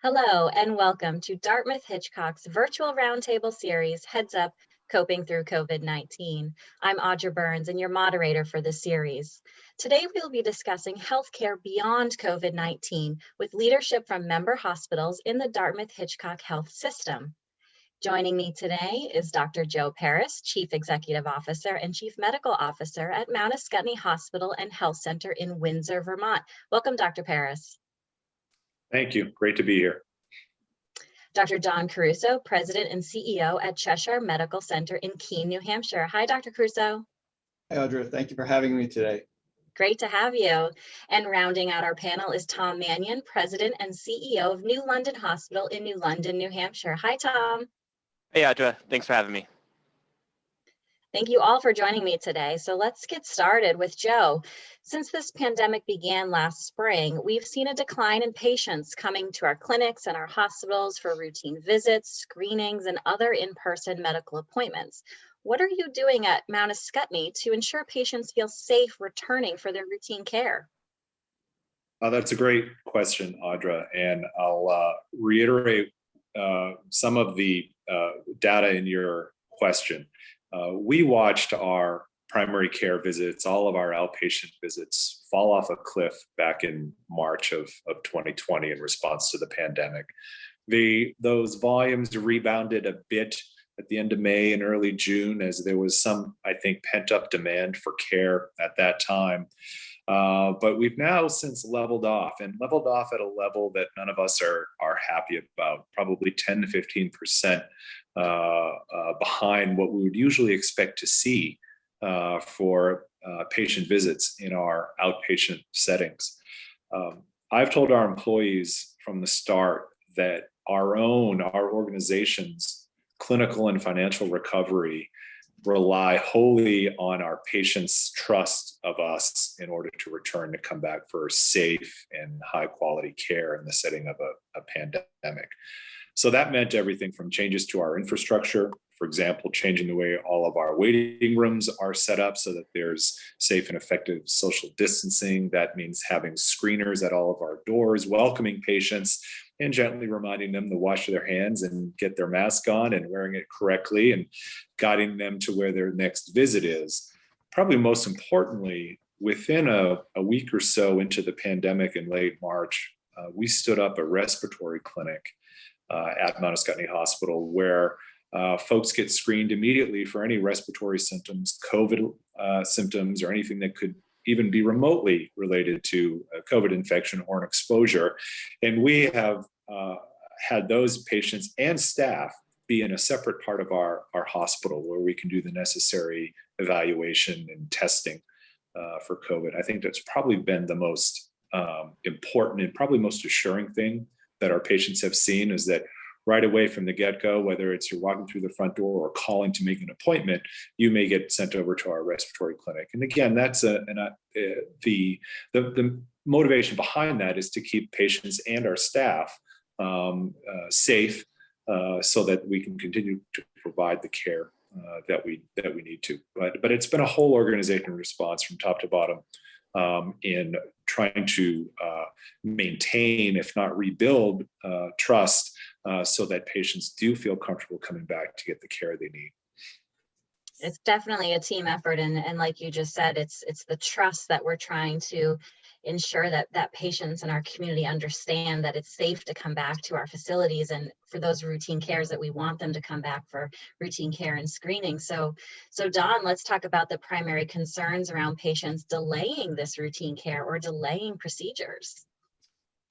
Hello and welcome to Dartmouth-Hitchcock's virtual roundtable series, Heads Up, Coping Through COVID-19. I'm Audra Burns and your moderator for the series. Today we'll be discussing healthcare beyond COVID-19 with leadership from member hospitals in the Dartmouth-Hitchcock Health system. Joining me today is Dr. Joe Perras, Chief Executive Officer and Chief Medical Officer at Mount Ascutney Hospital and Health Center in Windsor, Vermont. Welcome, Dr. Perras. Thank you. Great to be here. Dr. Don Caruso, President and CEO at Cheshire Medical Center in Keene, New Hampshire. Hi, Dr. Caruso. Hi, Audra. Thank you for having me today. Great to have you. And rounding out our panel is Tom Manion, President and CEO of New London Hospital in New London, New Hampshire. Hi, Tom. Hey, Audra. Thanks for having me. Thank you all for joining me today. So let's get started with Joe. Since this pandemic began last spring, we've seen a decline in patients coming to our clinics and our hospitals for routine visits, screenings, and other in-person medical appointments. What are you doing at Mount Ascutney to ensure patients feel safe returning for their routine care? That's a great question, Audra, and I'll reiterate some of the data in your question. We watched our primary care visits, all of our outpatient visits, fall off a cliff back in March of 2020 in response to the pandemic. Those volumes rebounded a bit at the end of May and early June as there was some, I think, pent-up demand for care at that time. But we've now since leveled off at a level that none of us are happy about, probably 10 to 15% behind what we would usually expect to see for patient visits in our outpatient settings. I've told our employees from the start that our organization's clinical and financial recovery rely wholly on our patients' trust of us in order to return to come back for safe and high quality care in the setting of a pandemic. So that meant everything from changes to our infrastructure, for example, changing the way all of our waiting rooms are set up so that there's safe and effective social distancing. That means having screeners at all of our doors, welcoming patients and gently reminding them to wash their hands and get their mask on and wearing it correctly and guiding them to where their next visit is. Probably most importantly, within a week or so into the pandemic in late March, we stood up a respiratory clinic at Mount Ascutney Hospital where folks get screened immediately for any respiratory symptoms, COVID symptoms, or anything that could even be remotely related to a COVID infection or an exposure. And we have had those patients and staff be in a separate part of our hospital where we can do the necessary evaluation and testing for COVID. I think that's probably been the most important and probably most assuring thing that our patients have seen is that right away from the get-go, whether it's you're walking through the front door or calling to make an appointment, you may get sent over to our respiratory clinic. And again, that's the motivation behind that is to keep patients and our staff safe so that we can continue to provide the care that we need to. But it's been a whole organization response from top to bottom in trying to maintain, if not rebuild, trust so that patients do feel comfortable coming back to get the care they need. It's definitely a team effort. And like you just said, it's the trust that we're trying to ensure that patients in our community understand that it's safe to come back to our facilities and for those routine cares that we want them to come back for routine care and screening. So Don, let's talk about the primary concerns around patients delaying this routine care or delaying procedures.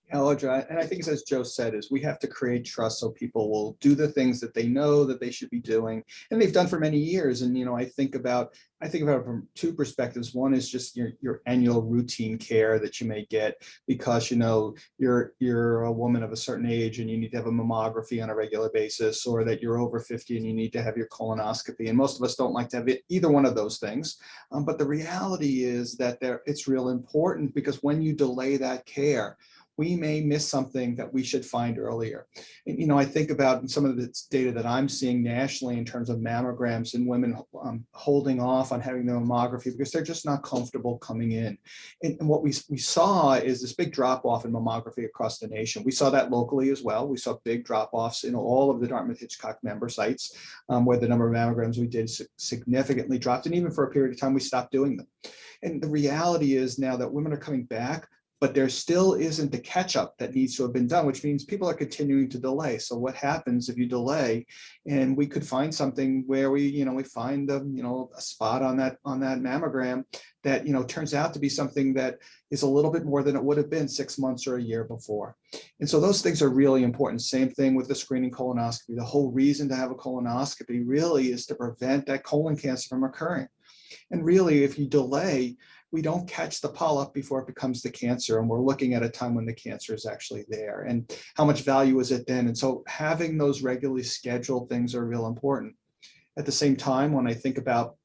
Yeah, Audra, and I think as Joe said, is we have to create trust so people will do the things that they know that they should be doing, and they've done for many years. And I think about it from two perspectives. One is just your annual routine care that you may get because you're a woman of a certain age and you need to have a mammography on a regular basis, or that you're over 50 and you need to have your colonoscopy. And most of us don't like to have either one of those things. But the reality is that it's real important because when you delay that care, we may miss something that we should find earlier. And, I think about some of the data that I'm seeing nationally in terms of mammograms and women holding off on having their mammography because they're just not comfortable coming in. And what we saw is this big drop off in mammography across the nation. We saw that locally as well. We saw big drop offs in all of the Dartmouth-Hitchcock member sites where the number of mammograms we did significantly dropped. And even for a period of time, we stopped doing them. And the reality is now that women are coming back, but there still isn't the catch up that needs to have been done, which means people are continuing to delay. So what happens if you delay? And we could find something where we find a spot on that mammogram that, turns out to be something that is a little bit more than it would have been 6 months or a year before. And so those things are really important. Same thing with the screening colonoscopy. The whole reason to have a colonoscopy really is to prevent that colon cancer from occurring. And really, if you delay, we don't catch the polyp before it becomes the cancer. And we're looking at a time when the cancer is actually there. And how much value is it then? And so having those regularly scheduled things are real important. At the same time, when I think about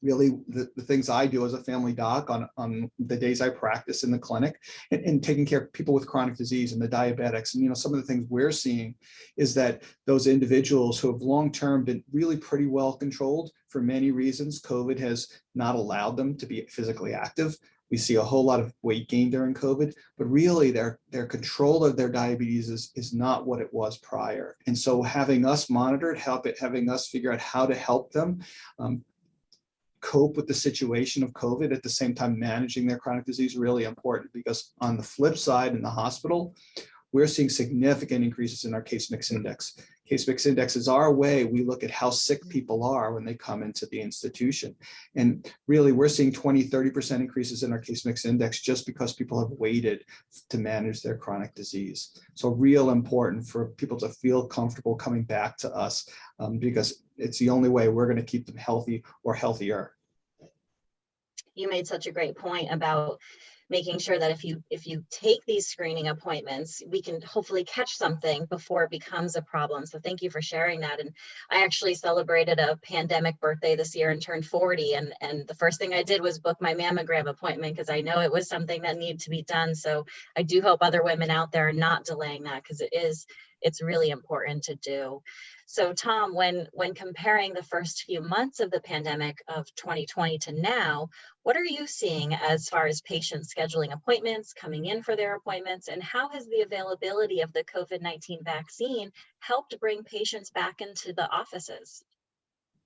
really the things I do as a family doc on the days I practice in the clinic and taking care of people with chronic disease and the diabetics. And, some of the things we're seeing is that those individuals who have long-term been really pretty well controlled for many reasons, COVID has not allowed them to be physically active. We see a whole lot of weight gain during COVID, but really their control of their diabetes is not what it was prior. And so having us monitor it, having us figure out how to help them cope with the situation of COVID at the same time managing their chronic disease really important, because on the flip side in the hospital, we're seeing significant increases in our case mix index. Case mix index is our way we look at how sick people are when they come into the institution. And really we're seeing 20-30% increases in our case mix index just because people have waited to manage their chronic disease. So real important for people to feel comfortable coming back to us because it's the only way we're going to keep them healthy or healthier. You made such a great point about making sure that if you take these screening appointments, we can hopefully catch something before it becomes a problem. So thank you for sharing that. And I actually celebrated a pandemic birthday this year and turned 40. And the first thing I did was book my mammogram appointment because I know it was something that needed to be done. So I do hope other women out there are not delaying that because it's really important to do. So Tom, when comparing the first few months of the pandemic of 2020 to now, what are you seeing as far as patients scheduling appointments, coming in for their appointments, and how has the availability of the COVID-19 vaccine helped bring patients back into the offices?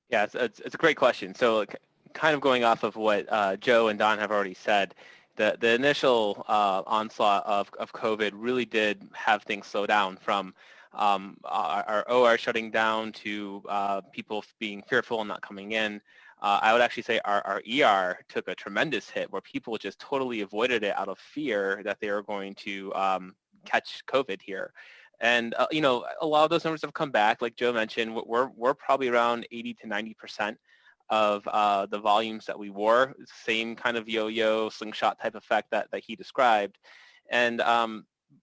Yeah, it's a great question. So kind of going off of what Joe and Don have already said, the initial onslaught of COVID really did have things slow down from our OR shutting down to people being fearful and not coming in. I would actually say our ER took a tremendous hit where people just totally avoided it out of fear that they were going to catch COVID here. And, a lot of those numbers have come back. Like Joe mentioned, we're probably around 80 to 90% of the volumes that we wore, same kind of yo-yo slingshot type effect that he described. And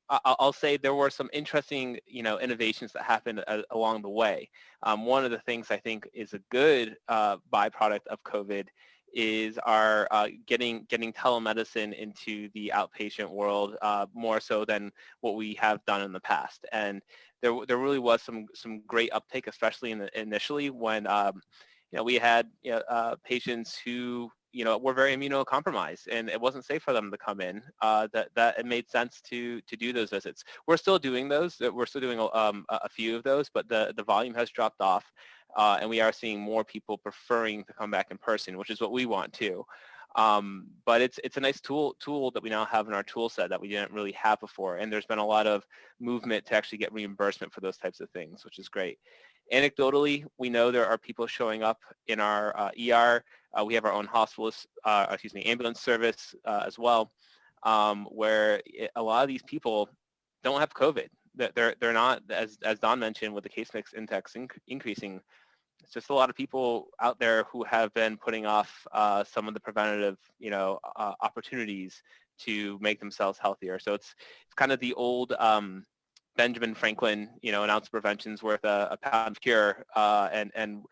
I'll say there were some interesting, innovations that happened along the way. One of the things I think is a good byproduct of COVID is our getting telemedicine into the outpatient world more so than what we have done in the past. And there really was some great uptake, especially initially when we had patients who were very immunocompromised, and it wasn't safe for them to come in. That it made sense to do those visits. We're still doing those. We're still doing a few of those, but the volume has dropped off, and we are seeing more people preferring to come back in person, which is what we want too. But it's a nice tool that we now have in our tool set that we didn't really have before, and there's been a lot of movement to actually get reimbursement for those types of things, which is great. Anecdotally, we know there are people showing up in our ER. We have our own ambulance service as well, where a lot of these people don't have COVID. They're not, as Don mentioned, with the case mix index increasing. It's just a lot of people out there who have been putting off some of the preventative, opportunities to make themselves healthier. So it's kind of the old Benjamin Franklin, an ounce of prevention is worth a pound of cure, and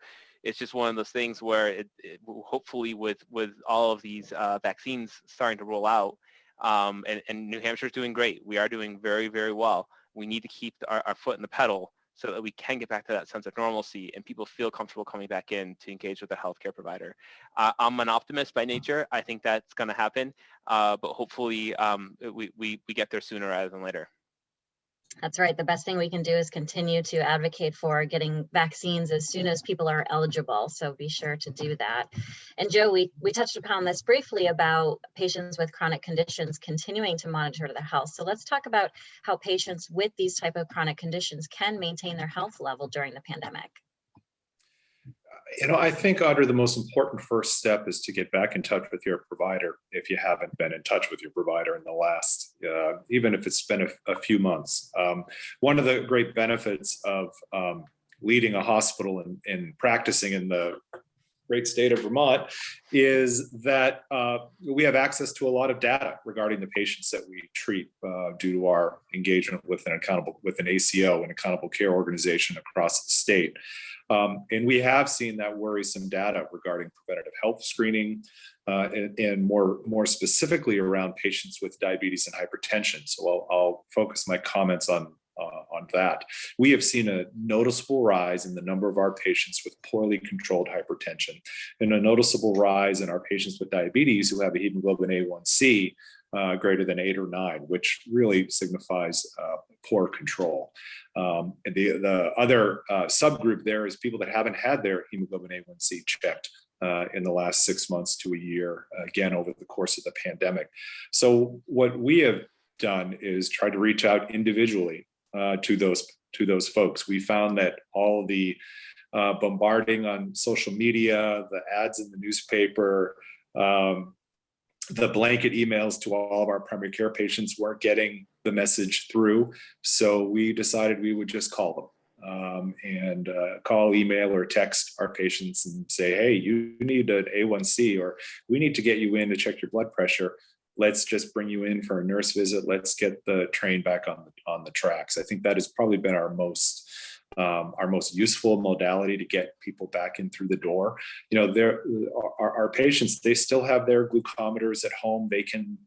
it's just one of those things where it hopefully with all of these vaccines starting to roll out, And New Hampshire's doing great. We are doing very, very well. We need to keep our foot in the pedal so that we can get back to that sense of normalcy and people feel comfortable coming back in to engage with a healthcare provider. I'm an optimist by nature. I think that's going to happen, but hopefully we get there sooner rather than later. That's right. The best thing we can do is continue to advocate for getting vaccines as soon as people are eligible. So be sure to do that. And Joe, we touched upon this briefly about patients with chronic conditions continuing to monitor their health. So let's talk about how patients with these type of chronic conditions can maintain their health level during the pandemic. I think, Audrey, the most important first step is to get back in touch with your provider if you haven't been in touch with your provider in the last, even if it's been a few months. One of the great benefits of leading a hospital and practicing in the great state of Vermont is that we have access to a lot of data regarding the patients that we treat due to our engagement with an ACO, an accountable care organization across the state. And we have seen that worrisome data regarding preventative health screening and more specifically around patients with diabetes and hypertension. So I'll focus my comments on that. We have seen a noticeable rise in the number of our patients with poorly controlled hypertension and a noticeable rise in our patients with diabetes who have a hemoglobin A1C greater than 8 or 9, which really signifies poor control. And the other subgroup there is people that haven't had their hemoglobin A1C checked in the last 6 months to a year, again, over the course of the pandemic. So what we have done is try to reach out individually to those folks. We found that all the bombarding on social media, the ads in the newspaper, the blanket emails to all of our primary care patients weren't getting the message through. So we decided we would just call them and call, email, or text our patients and say, hey, you need an A1C, or we need to get you in to check your blood pressure. Let's just bring you in for a nurse visit. Let's get the train back on the tracks. I think that has probably been our most useful modality to get people back in through the door. Our patients, they still have their glucometers at home. They can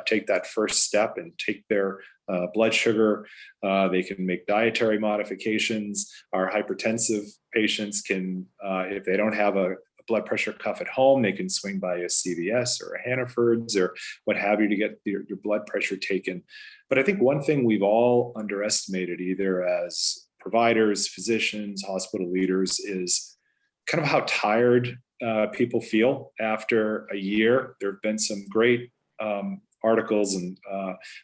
take that first step and take their blood sugar. They can make dietary modifications. Our hypertensive patients can, if they don't have a blood pressure cuff at home, they can swing by a CVS or a Hannaford's or what have you to get your blood pressure taken. But I think one thing we've all underestimated, either as providers, physicians, hospital leaders, is kind of how tired people feel after a year. There have been some great articles, and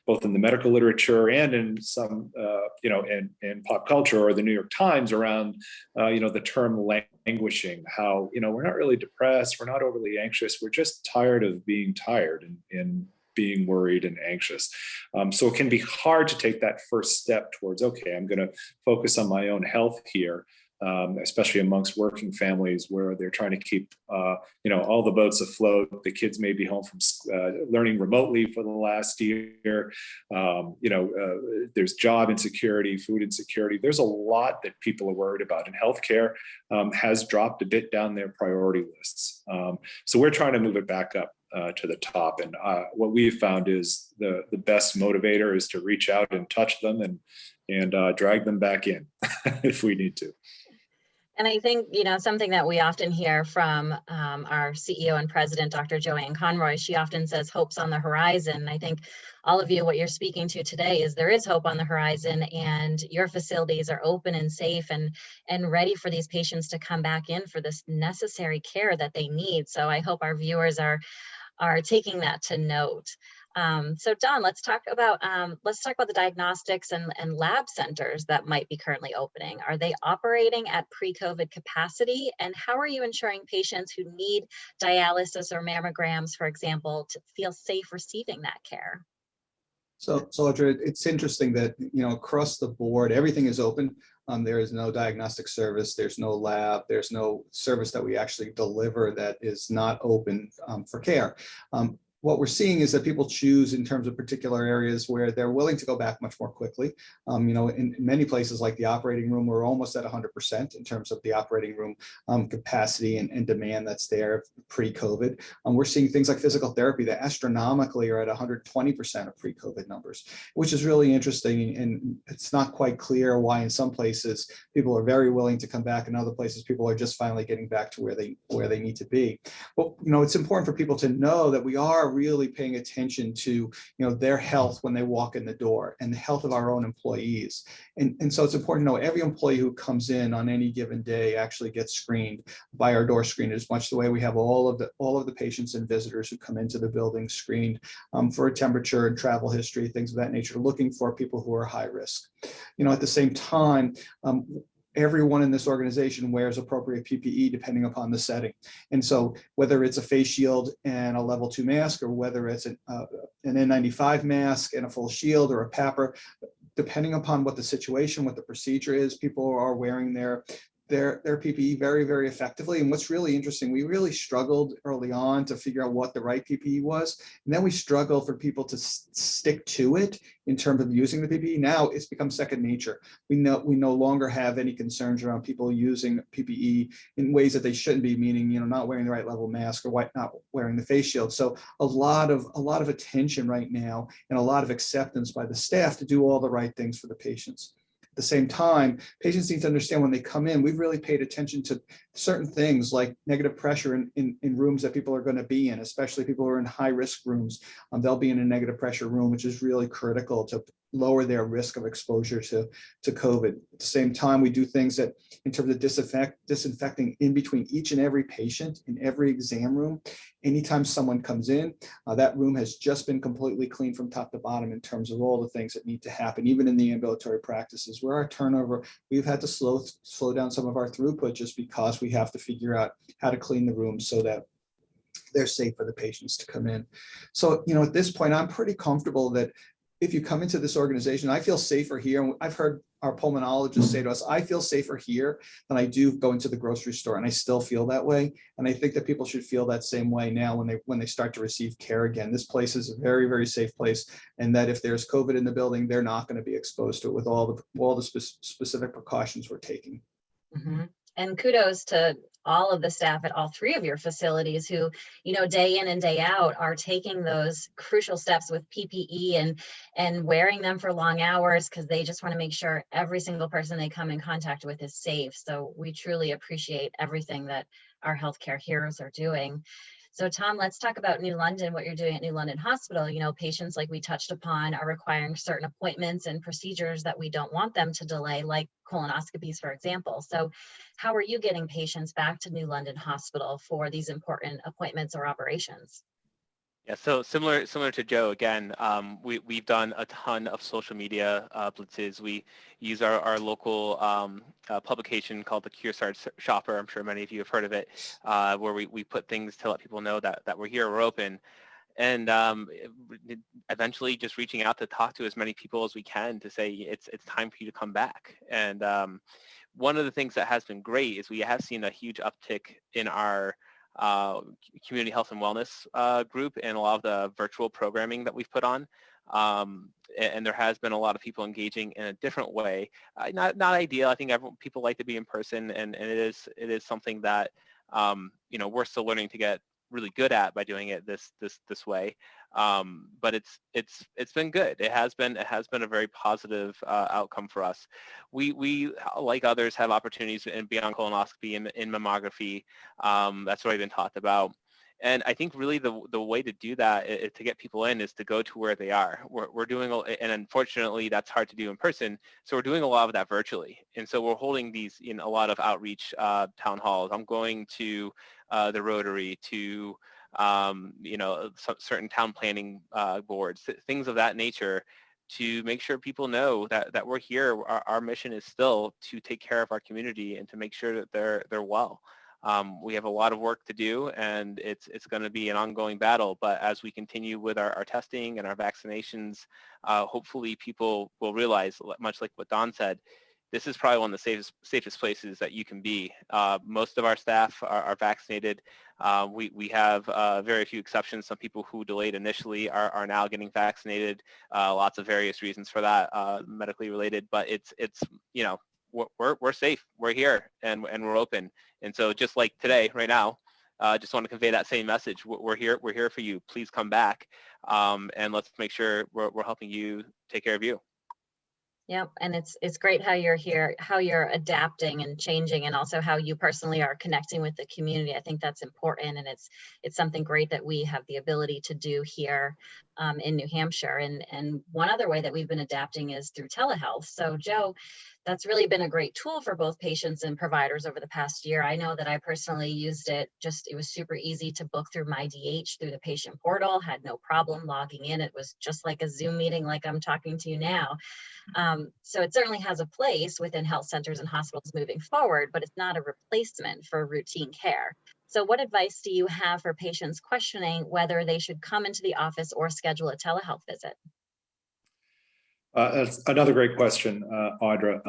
both in the medical literature and in some, in pop culture or the New York Times around, the term languishing. How we're not really depressed, we're not overly anxious, we're just tired of being tired and being worried and anxious. So it can be hard to take that first step towards, okay, I'm going to focus on my own health here, especially amongst working families where they're trying to keep, all the boats afloat. The kids may be home from learning remotely for the last year. There's job insecurity, food insecurity. There's a lot that people are worried about, and healthcare has dropped a bit down their priority lists. So we're trying to move it back up to the top. And what we've found is the best motivator is to reach out and touch them and drag them back in if we need to. And I think, something that we often hear from our CEO and president, Dr. Joanne Conroy, she often says hope's on the horizon. I think all of you, what you're speaking to today is there is hope on the horizon, and your facilities are open and safe and ready for these patients to come back in for this necessary care that they need. So I hope our viewers are taking that to note. So Don, let's talk about the diagnostics and lab centers that might be currently opening. Are they operating at pre-COVID capacity? And how are you ensuring patients who need dialysis or mammograms, for example, to feel safe receiving that care? So Audrey, it's interesting that, across the board, everything is open. There is no diagnostic service. There's no lab. There's no service that we actually deliver that is not open for care. what we're seeing is that people choose in terms of particular areas where they're willing to go back much more quickly. In many places like the operating room, we're almost at 100% in terms of the operating room capacity and demand that's there pre-COVID. We're seeing things like physical therapy that astronomically are at 120% of pre-COVID numbers, which is really interesting. And it's not quite clear why in some places people are very willing to come back, and other places people are just finally getting back to where they need to be. But it's important for people to know that we are really paying attention to their health when they walk in the door, and the health of our own employees. And so it's important to know every employee who comes in on any given day actually gets screened by our door screeners, much the way we have all of the patients and visitors who come into the building screened for a temperature and travel history, things of that nature, looking for people who are high risk. At the same time, everyone in this organization wears appropriate PPE depending upon the setting. And so whether it's a face shield and a level 2 mask, or whether it's an N95 mask and a full shield, or a PAPR, depending upon what the situation, what the procedure is, people are wearing their PPE very, very effectively. And what's really interesting, we really struggled early on to figure out what the right PPE was. And then we struggled for people to stick to it in terms of using the PPE. Now it's become second nature. We no longer have any concerns around people using PPE in ways that they shouldn't be, meaning, not wearing the right level mask, or not wearing the face shield. So a lot of attention right now, and a lot of acceptance by the staff to do all the right things for the patients. At the same time, patients need to understand when they come in, we've really paid attention to certain things like negative pressure in rooms that people are going to be in, especially people who are in high risk rooms. They'll be in a negative pressure room, which is really critical to lower their risk of exposure to COVID. At the same time, we do things that in terms of disinfecting in between each and every patient in every exam room. Anytime someone comes in, that room has just been completely cleaned from top to bottom in terms of all the things that need to happen, even in the ambulatory practices where our turnover, we've had to slow down some of our throughput just because we have to figure out how to clean the room so that they're safe for the patients to come in. So, at this point, I'm pretty comfortable that if you come into this organization, I feel safer here. And I've heard our pulmonologists say to us, I feel safer here than I do go into the grocery store. And I still feel that way. And I think that people should feel that same way now when they start to receive care again. This place is a very, very safe place. And that if there's COVID in the building, they're not going to be exposed to it with all the specific precautions we're taking. Mm-hmm. And kudos to all of the staff at all three of your facilities who, day in and day out are taking those crucial steps with PPE and wearing them for long hours, because they just want to make sure every single person they come in contact with is safe. So we truly appreciate everything that our healthcare heroes are doing. So Tom, let's talk about New London, what you're doing at New London Hospital. Patients, like we touched upon, are requiring certain appointments and procedures that we don't want them to delay, like colonoscopies, for example. So how are you getting patients back to New London Hospital for these important appointments or operations? Yeah, so similar to Joe, again, we've done a ton of social media blitzes. We use our local publication called the Cursard Shopper. I'm sure many of you have heard of it, where we put things to let people know that we're here, we're open. And eventually just reaching out to talk to as many people as we can to say it's time for you to come back. And one of the things that has been great is we have seen a huge uptick in our community health and wellness group and a lot of the virtual programming that we've put on. And there has been a lot of people engaging in a different way. Not ideal. I think people like to be in person, and it is something that we're still learning to get really good at by doing it this way. But it's been good. It has been a very positive outcome for us. We like others have opportunities beyond colonoscopy in mammography. That's what I've been talked about. And I think really the way to do that to get people in is to go to where they are. We're doing, and unfortunately that's hard to do in person. So we're doing a lot of that virtually. And so we're holding these in a lot of outreach town halls. I'm going to the Rotary, to certain town planning boards, things of that nature, to make sure people know that we're here. Our mission is still to take care of our community and to make sure that they're well. We have a lot of work to do, and it's going to be an ongoing battle. But as we continue with our testing and our vaccinations, hopefully people will realize, much like what Don said, this is probably one of the safest places that you can be. Most of our staff are vaccinated. We have very few exceptions. Some people who delayed initially are now getting vaccinated. Lots of various reasons for that, medically related. But it's you know, we're safe. We're here and we're open. And so just like today, right now, just want to convey that same message. We're here. We're here for you. Please come back, and let's make sure we're helping you take care of you. Yep, and it's great how you're here, how you're adapting and changing, and also how you personally are connecting with the community. I think that's important, and it's something great that we have the ability to do here in New Hampshire. And one other way that we've been adapting is through telehealth. So Joe, that's really been a great tool for both patients and providers over the past year. I know that I personally used it. It was super easy to book through my DH through the patient portal, had no problem logging in. It was just like a Zoom meeting like I'm talking to you now. So it certainly has a place within health centers and hospitals moving forward, but it's not a replacement for routine care. So what advice do you have for patients questioning whether they should come into the office or schedule a telehealth visit? That's another great question, Audra.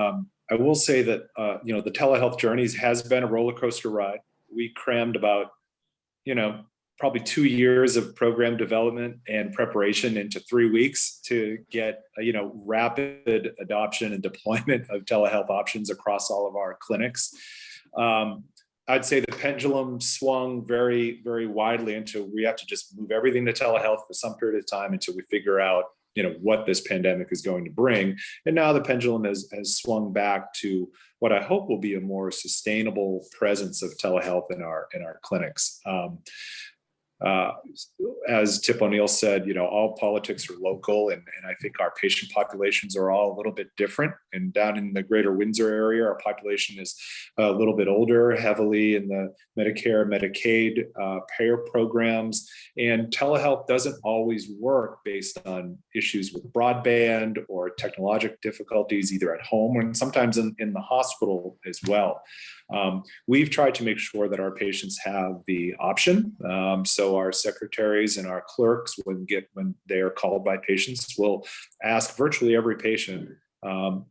I will say that the telehealth journeys has been a roller coaster ride. We crammed about probably 2 years of program development and preparation into 3 weeks to get rapid adoption and deployment of telehealth options across all of our clinics. I'd say the pendulum swung very, very widely into we have to just move everything to telehealth for some period of time until we figure out what this pandemic is going to bring. And now the pendulum has swung back to what I hope will be a more sustainable presence of telehealth in our clinics. As Tip O'Neill said, all politics are local, and I think our patient populations are all a little bit different. And down in the greater Windsor area, our population is a little bit older, heavily in the Medicare, Medicaid payer programs. And telehealth doesn't always work based on issues with broadband or technological difficulties, either at home and sometimes in the hospital as well. We've tried to make sure that our patients have the option. So our secretaries and our clerks, when they are called by patients, will ask virtually every patient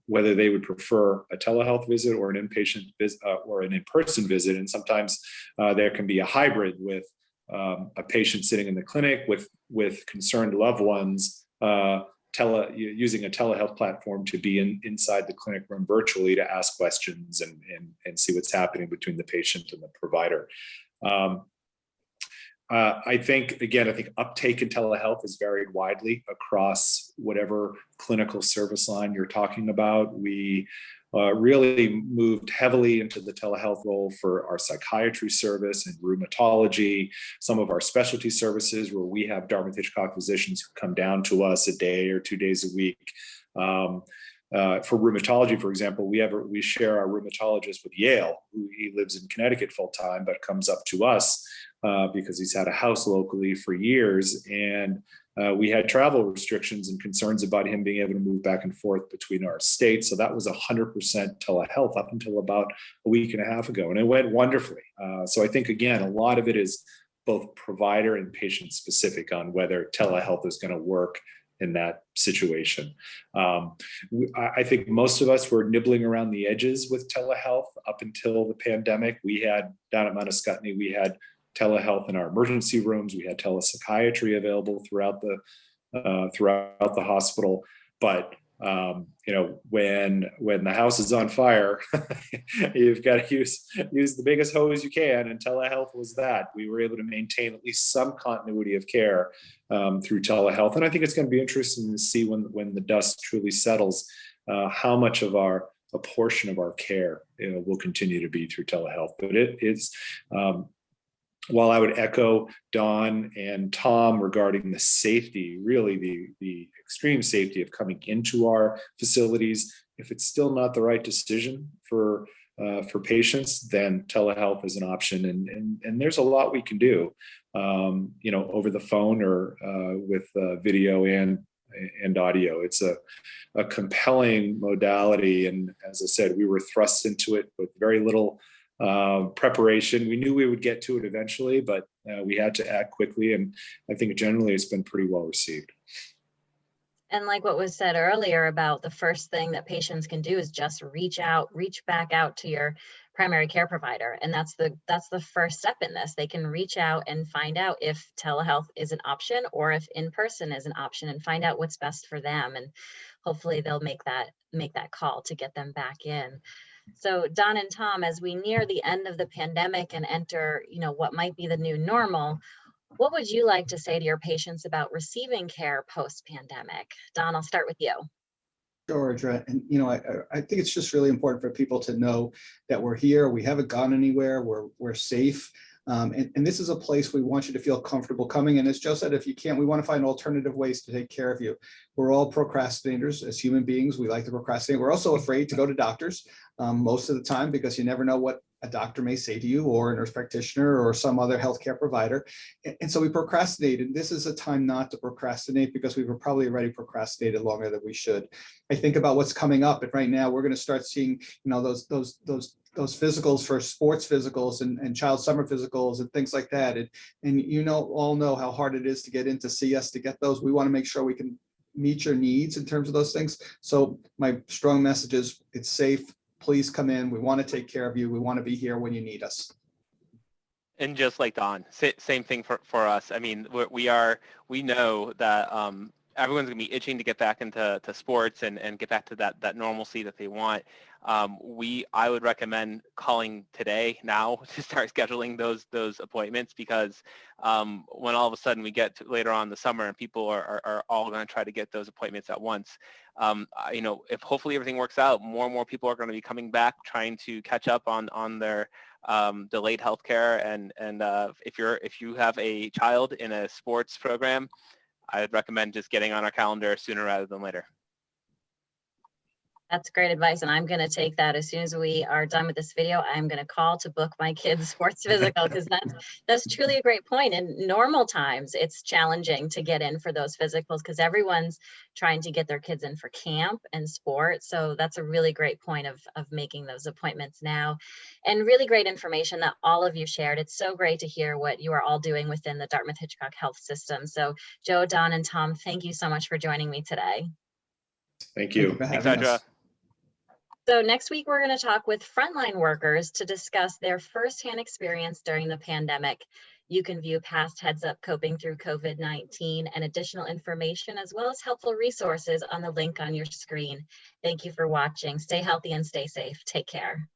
whether they would prefer a telehealth visit or an inpatient visit or an in-person visit. And sometimes there can be a hybrid with a patient sitting in the clinic with concerned loved ones using a telehealth platform to be inside the clinic room virtually to ask questions and see what's happening between the patient and the provider. I think uptake in telehealth is varied widely across whatever clinical service line you're talking about. We really moved heavily into the telehealth role for our psychiatry service and rheumatology, some of our specialty services where we have Dartmouth-Hitchcock physicians who come down to us a day or 2 days a week. For rheumatology, for example, we share our rheumatologist with Yale, who he lives in Connecticut full time, but comes up to us because he's had a house locally for years. And we had travel restrictions and concerns about him being able to move back and forth between our states. So that was 100% telehealth up until about a week and a half ago. And it went wonderfully. So I think, again, a lot of it is both provider and patient specific on whether telehealth is going to work in that situation. I think most of us were nibbling around the edges with telehealth up until the pandemic. We had down at Mount Ascutney, we had telehealth in our emergency rooms. We had telepsychiatry available throughout the hospital. But when the house is on fire, you've got to use the biggest hose you can, and telehealth was that. We were able to maintain at least some continuity of care through telehealth, and I think it's going to be interesting to see when the dust truly settles how much of a portion of our care will continue to be through telehealth. But it's while I would echo Don and Tom regarding the safety, really the extreme safety of coming into our facilities, if it's still not the right decision for patients, then telehealth is an option, and there's a lot we can do, over the phone or with video and audio. It's a compelling modality, and as I said, we were thrust into it with very little preparation. We knew we would get to it eventually, but we had to act quickly, and I think generally it's been pretty well received. And like what was said earlier about the first thing that patients can do is just reach back out to your primary care provider. And that's the first step in this. They can reach out and find out if telehealth is an option or if in-person is an option, and find out what's best for them. And hopefully they'll make that call to get them back in. So Don and Tom, as we near the end of the pandemic and enter, what might be the new normal, what would you like to say to your patients about receiving care post-pandemic? Don, I'll start with you. Sure, Audra. And I think it's just really important for people to know that we're here. We haven't gone anywhere. We're safe. And this is a place we want you to feel comfortable coming. And as Joe said, if you can't, we want to find alternative ways to take care of you. We're all procrastinators as human beings. We like to procrastinate. We're also afraid to go to doctors most of the time, because you never know what a doctor may say to you, or a nurse practitioner, or some other healthcare provider. And so we procrastinate. And this is a time not to procrastinate, because we were probably already procrastinated longer than we should. I think about what's coming up. And right now we're going to start seeing, those physicals for sports physicals and child summer physicals and things like that. And all know how hard it is to get in to see us to get those. We want to make sure we can meet your needs in terms of those things. So my strong message is, it's safe. Please come in. We want to take care of you. We want to be here when you need us. And just like Don, same thing for us. I mean, we know that everyone's gonna be itching to get back into sports and get back to that normalcy that they want. I would recommend calling today now to start scheduling those appointments, because when all of a sudden we get to later on in the summer and people are all going to try to get those appointments at once, if hopefully everything works out, more and more people are going to be coming back trying to catch up on their delayed healthcare. And if you have a child in a sports program, I'd recommend just getting on our calendar sooner rather than later. That's great advice, and I'm going to take that. As soon as we are done with this video, I'm going to call to book my kids' sports physical, because that's truly a great point. In normal times, it's challenging to get in for those physicals because everyone's trying to get their kids in for camp and sport. So that's a really great point of making those appointments now, and really great information that all of you shared. It's so great to hear what you are all doing within the Dartmouth-Hitchcock Health System. So Joe, Don, and Tom, thank you so much for joining me today. Thank you. Thanks, Audra. So next week, we're going to talk with frontline workers to discuss their firsthand experience during the pandemic. You can view past Heads Up Coping Through COVID-19 and additional information, as well as helpful resources, on the link on your screen. Thank you for watching. Stay healthy and stay safe. Take care.